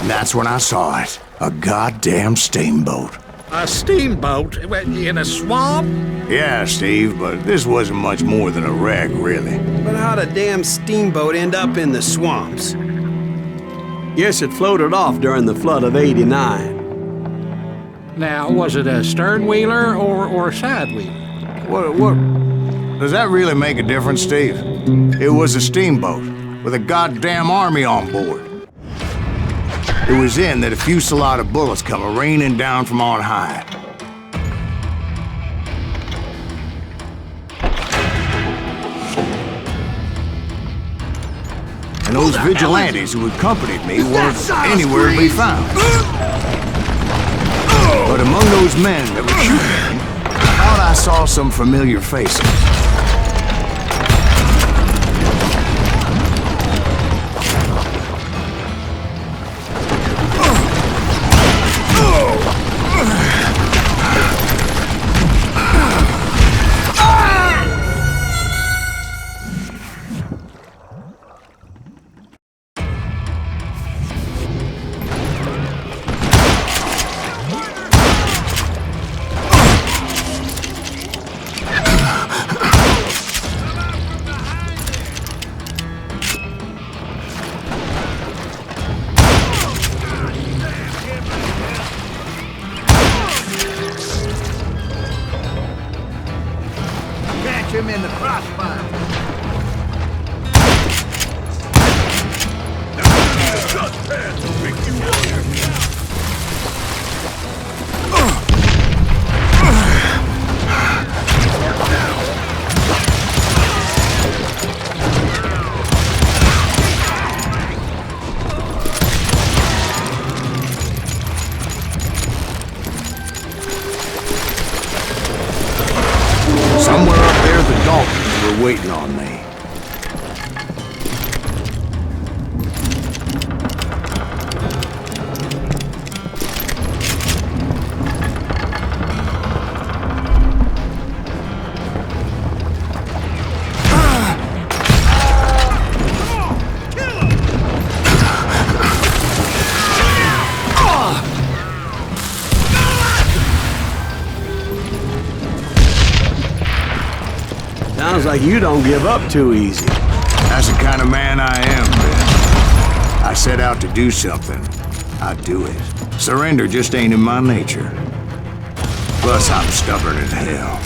And that's when I saw it. A goddamn steamboat. A steamboat? In a swamp? Yeah, Steve, but this wasn't much more than a wreck, really. But how'd a damn steamboat end up in the swamps? Guess it floated off during the flood of '89. Now, was it a stern-wheeler or a side-wheeler? What? Does that really make a difference, Steve? It was a steamboat with a goddamn army on board. It was then that a fusillade of bullets come raining down from on high. And those vigilantes who accompanied me weren't anywhere to be found. But among those men that were shooting me, I thought I saw some familiar faces. Him in the crossfire. Somewhere up there, the Daltons were waiting on me. Sounds like you don't give up too easy. That's the kind of man I am, Ben. I set out to do something. I do it. Surrender just ain't in my nature. Plus, I'm stubborn as hell.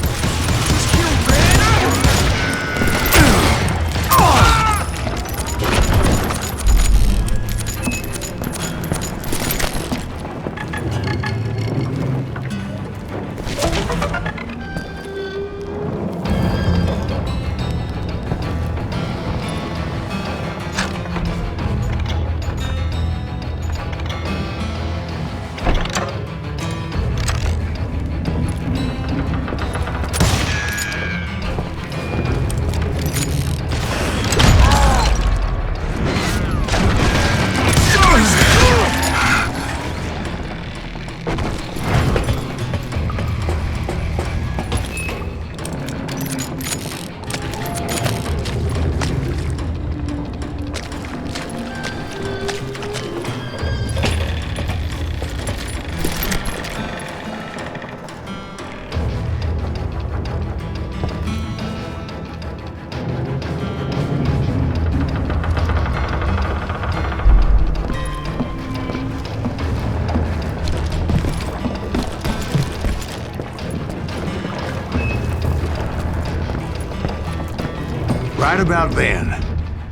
Right about then,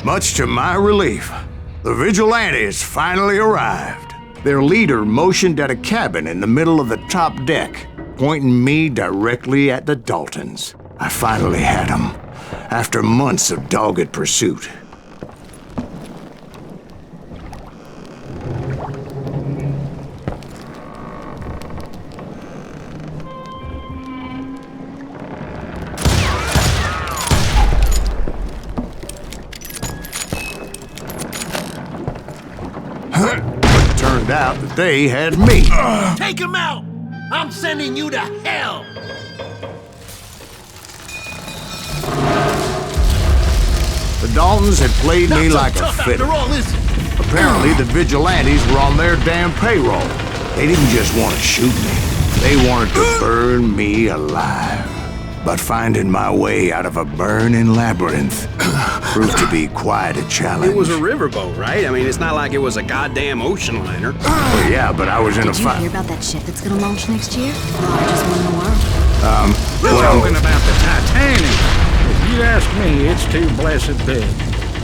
much to my relief, the vigilantes finally arrived. Their leader motioned at a cabin in the middle of the top deck, pointing me directly at the Daltons. I finally had them, after months of dogged pursuit. Turned out that they had me. Take him out! I'm sending you to hell! The Daltons had played me like a fiddle. After all, is it? Apparently, the vigilantes were on their damn payroll. They didn't just want to shoot me. They wanted to burn me alive. But finding my way out of a burning labyrinth proved to be quite a challenge. It was a riverboat, right? I mean, it's not like it was a goddamn ocean liner. Well, yeah, but I was in a Did you fight. hear about that ship that's gonna launch next year? Largest one in the world. We're talking about the Titanic. If you ask me, it's too blessed big.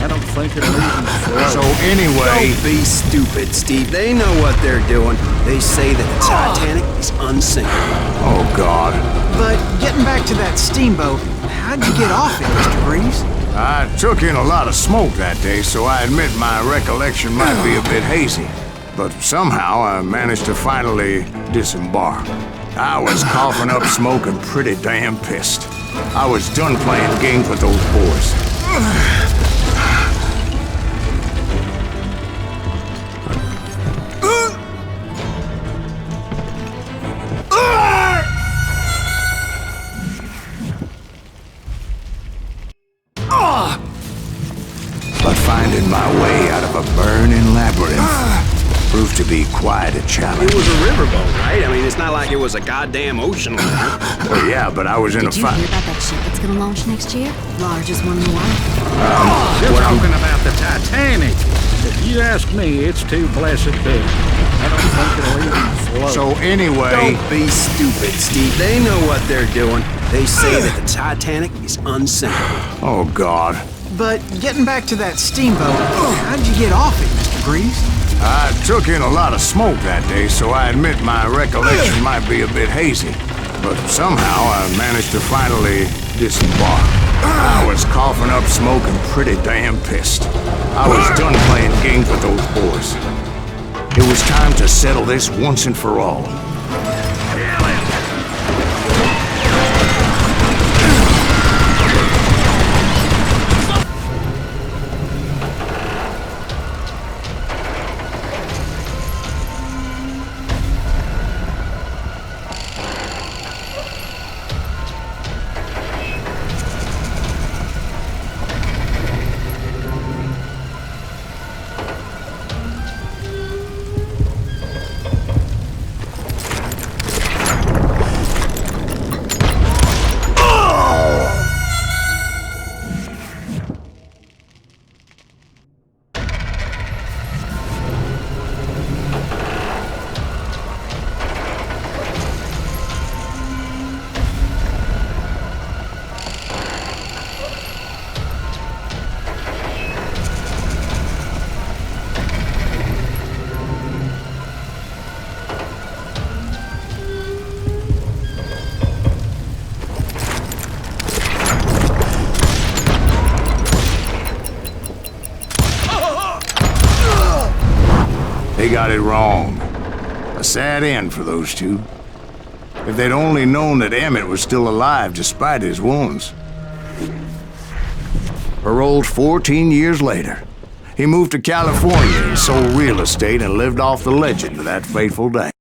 I don't think it'll even float. So anyway, Don't be stupid, Steve. They know what they're doing. They say that the Titanic is unsinkable. oh God. But getting back to that steamboat, how'd you get off it, Mr. Greaves? I took in a lot of smoke that day, so I admit my recollection might be a bit hazy. But somehow I managed to finally disembark. I was coughing up smoke and pretty damn pissed. I was done playing games with those boys. But finding my way out of a burning labyrinth proved to be quite a challenge. It was a riverboat, right? I mean, it's not like it was a goddamn ocean liner. Well, yeah, but I was in a Did you fight. hear about that ship that's gonna launch next year? Largest one in the world. We're talking about the Titanic. If you ask me, it's too blessed big. I don't think it'll even float. So anyway, Don't be stupid, Steve. They know what they're doing. They say that the Titanic is unsinkable. oh God. But getting back to that steamboat, how'd you get off it, Mr. Greaves? I took in a lot of smoke that day, so I admit my recollection might be a bit hazy. But somehow I managed to finally disembark. I was coughing up smoke and pretty damn pissed. I was done playing games with those boys. It was time to settle this once and for all. They got it wrong. A sad end for those two. If they'd only known that Emmett was still alive despite his wounds. Paroled 14 years later, he moved to California and sold real estate and lived off the legend of that fateful day.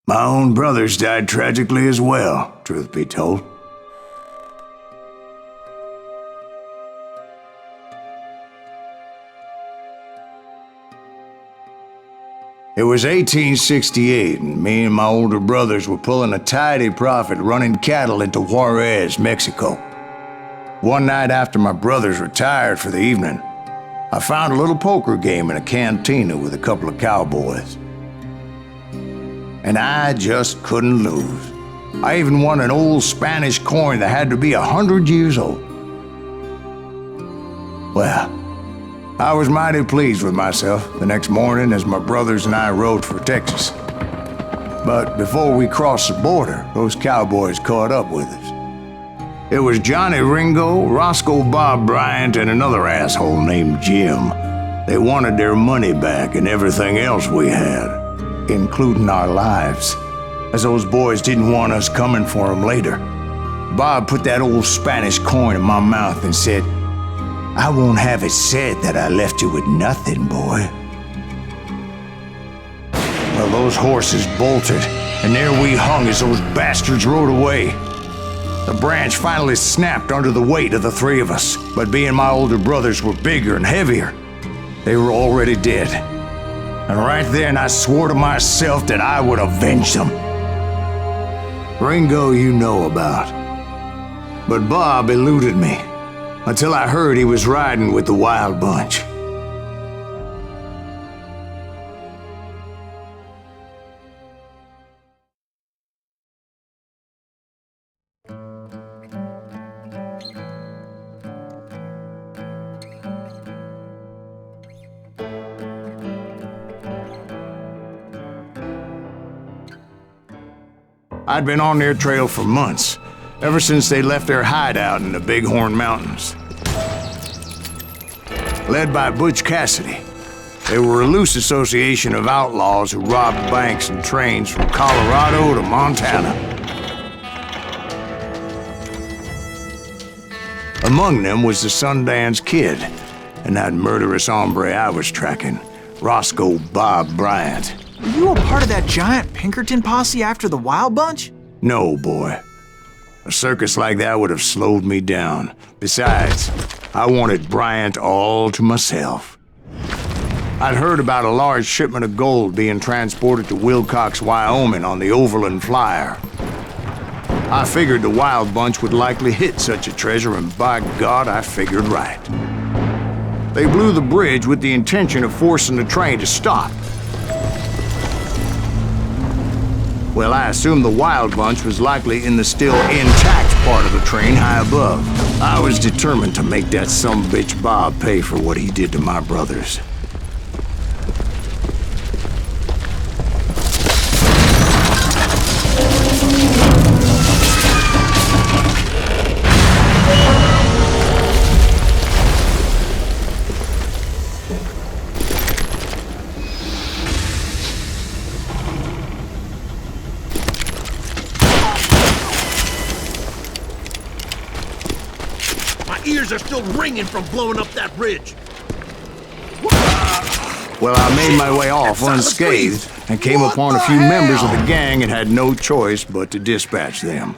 My own brothers died tragically as well, truth be told. It was 1868, and me and my older brothers were pulling a tidy profit running cattle into Juarez, Mexico. One night after my brothers retired for the evening, I found a little poker game in a cantina with a couple of cowboys. And I just couldn't lose. I even won an old Spanish coin that had to be 100 years old. Well, I was mighty pleased with myself the next morning as my brothers and I rode for Texas. But before we crossed the border, those cowboys caught up with us. It was Johnny Ringo, Roscoe Bob Bryant, and another asshole named Jim. They wanted their money back and everything else we had, including our lives, as those boys didn't want us coming for them later. Bob put that old Spanish coin in my mouth and said, "I won't have it said that I left you with nothing, boy." Well, those horses bolted, and there we hung as those bastards rode away. The branch finally snapped under the weight of the three of us, but being my older brothers were bigger and heavier, they were already dead. And right then I swore to myself that I would avenge them. Ringo you know about. But Bob eluded me, until I heard he was riding with the Wild Bunch. I'd been on their trail for months, ever since they left their hideout in the Bighorn Mountains. Led by Butch Cassidy, they were a loose association of outlaws who robbed banks and trains from Colorado to Montana. Among them was the Sundance Kid, and that murderous hombre I was tracking, Roscoe Bob Bryant. Were you a part of that giant Pinkerton posse after the Wild Bunch? No, boy. A circus like that would have slowed me down. Besides, I wanted Bryant all to myself. I'd heard about a large shipment of gold being transported to Wilcox, Wyoming on the Overland Flyer. I figured the Wild Bunch would likely hit such a treasure, and by God, I figured right. They blew the bridge with the intention of forcing the train to stop. Well, I assumed the Wild Bunch was likely in the still intact part of the train high above. I was determined to make that sumbitch Bob pay for what he did to my brothers. Ears are still ringing from blowing up that bridge. Well, I made my way off unscathed and came upon a few members of the gang and had no choice but to dispatch them.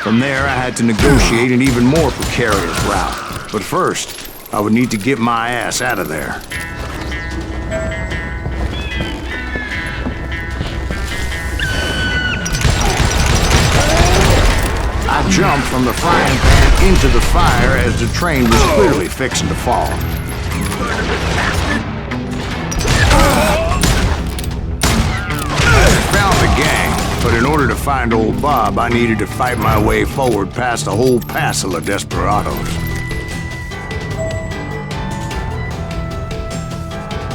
From there, I had to negotiate an even more precarious route. But first, I would need to get my ass out of there. I jumped from the frying pan into the fire as the train was clearly fixing to fall. I found the gang, but in order to find old Bob, I needed to fight my way forward past a whole passel of desperados.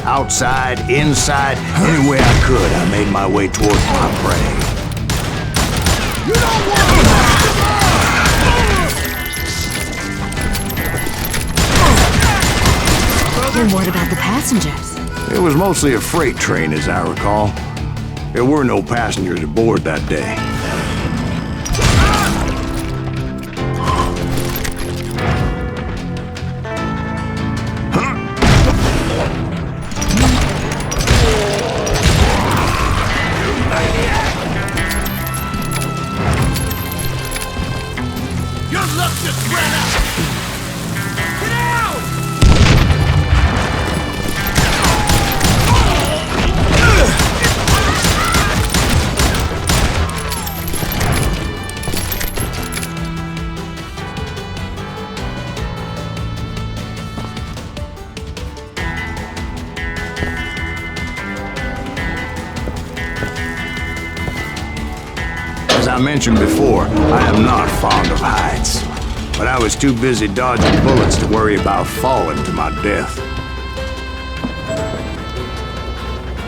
Outside, inside, any way I could, I made my way towards my prey. You don't want And what about the passengers? It was mostly a freight train, as I recall. There were no passengers aboard that day. Your luck just ran out! Get out! As I mentioned before, I am not fond of heights. But I was too busy dodging bullets to worry about falling to my death.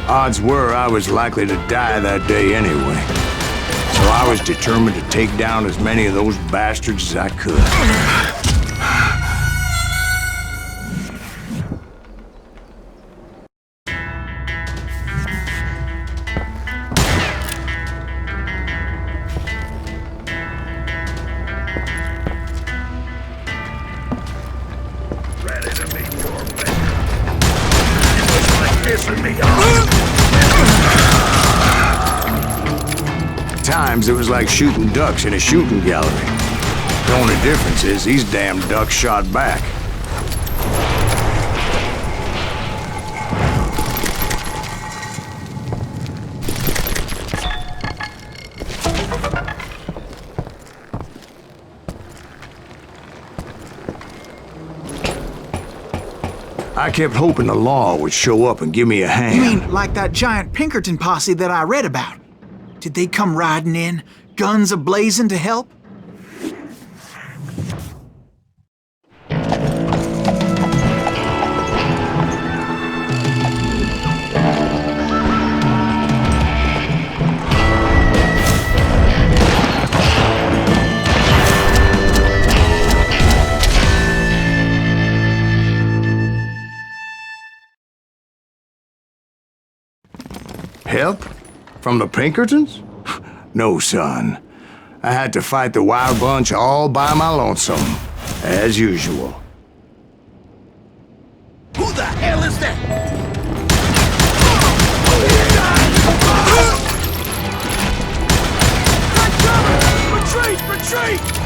Odds were I was likely to die that day anyway. So I was determined to take down as many of those bastards as I could. Ready to meet your maker. It was like pissing me off. times, it was like shooting ducks in a shooting gallery. The only difference is these damn ducks shot back. I kept hoping the law would show up and give me a hand. You mean like that giant Pinkerton posse that I read about? Did they come riding in, guns a-blazing to help? Help? From the Pinkertons? No, son. I had to fight the wild bunch all by my lonesome, as usual. Who the hell is that? Retreat! Retreat!